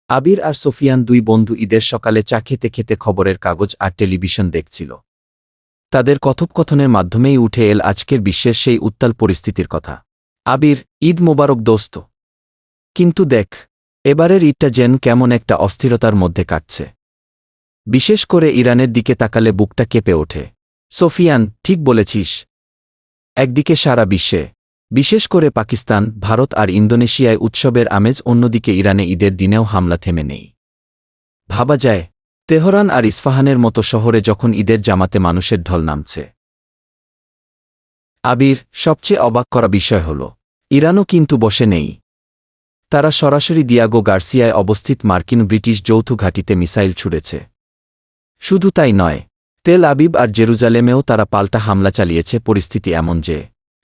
আবির আর সোফিয়ান দুই বন্ধু ঈদের সকালে চা খেতে খেতে খবরের কাগজ আর টেলিভিশন দেখছিল। তাদের কথোপকথনের মাধ্যমেই উঠে এল আজকের বিশ্বের সেই উত্তাল পরিস্থিতির কথা। আবির, ঈদ মোবারক দোস্ত। কিন্তু দেখ, এবারের ঈদটা যেন কেমন একটা অস্থিরতার মধ্যে কাটছে। বিশেষ করে ইরানের দিকে তাকালে বুকটা কেঁপে ওঠে। সোফিয়ান, ঠিক বলেছিস। একদিকে সারা বিশ্বে, বিশেষ করে পাকিস্তান, ভারত আর ইন্দোনেশিয়ায় উৎসবের আমেজ, অন্যদিকে ইরানে ঈদের দিনেও হামলা থেমে নেই। ভাবা যায়, তেহরান আর ইস্পাহানের মতো শহরে যখন ঈদের জামাতে মানুষের ঢল নামছে। আবির, সবচেয়ে অবাক করা বিষয় হল, ইরানও কিন্তু বসে নেই। তারা সরাসরি দিয়াগো গার্সিয়ায় অবস্থিত মার্কিন ব্রিটিশ যৌথ ঘাঁটিতে মিসাইল ছুড়েছে। শুধু তাই নয়, তেল আবিব আর জেরুজালেমেও তারা পাল্টা হামলা চালিয়েছে। পরিস্থিতি এমন যে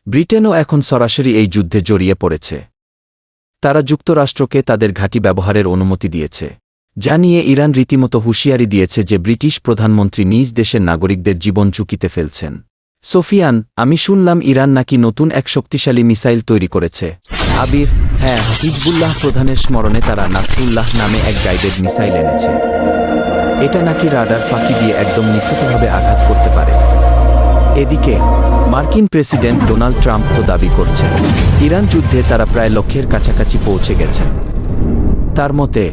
ব্রিটেনও এখন সরাসরি এই যুদ্ধে জড়িয়ে পড়েছে। তারা যুক্তরাষ্ট্রকে তাদের ঘাঁটি ব্যবহারের অনুমতি দিয়েছে, যা নিয়ে ইরান রীতিমতো হুঁশিয়ারি দিয়েছে যে ব্রিটিশ প্রধানমন্ত্রী নিজ দেশের নাগরিকদের জীবন ঝুঁকিতে ফেলছেন। সোফিয়ান, আমি শুনলাম ইরান নাকি নতুন এক শক্তিশালী মিসাইল তৈরি করেছে। আবির, হ্যাঁ, হিজবুল্লাহ প্রধানের স্মরণে তারা নাসরুল্লাহ নামে এক গাইডেড মিসাইল এনেছে। এটা নাকি রাডার ফাঁকি দিয়ে একদম নিখুঁতভাবে আঘাত করতে পারে। এদিকে মার্কিন প্রেসিডেন্ট ডোনাল্ড ট্রাম্প তো দাবি করছেন ইরান যুদ্ধে তারা প্রায় লক্ষ্যের কাছাকাছি পৌঁছে গেছেন। তার মতে,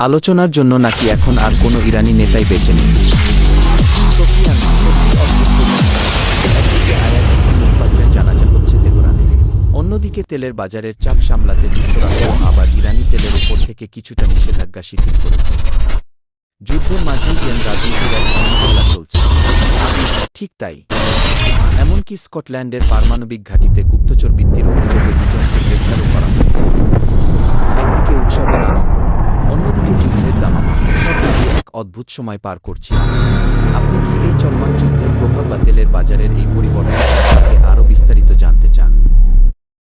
আলোচনার জন্য নাকি এখন আর কোনো ইরানি নেতাই বেঁচে নেই। একদিকে আইআরজিসি মুখপাত্রের জানাজা হচ্ছে তেহরানে, অন্যদিকে তেলের বাজারের চাপ সামলাতে যুক্তরাষ্ট্র আবার ইরানি তেলের উপর থেকে কিছুটা নিষেধাজ্ঞা শিথিল করেছে। যুদ্ধের মাঝেই যেন রাজনীতির এক অনিহল্লা চলছে। ঠিক তাই, এমনকি স্কটল্যান্ডের পারমাণবিক ঘাঁটিতে গুপ্তচর বৃত্তির অভিযোগে দুজনকে গ্রেপ্তারও করা হয়েছে। একদিকে উৎসবের আনন্দ, অন্যদিকে যুদ্ধের দামামা, সব মিলিয়ে এক অদ্ভুত সময় পার করছি। আপনি কি এই চলমান যুদ্ধের প্রভাব বা তেলের বাজারের এই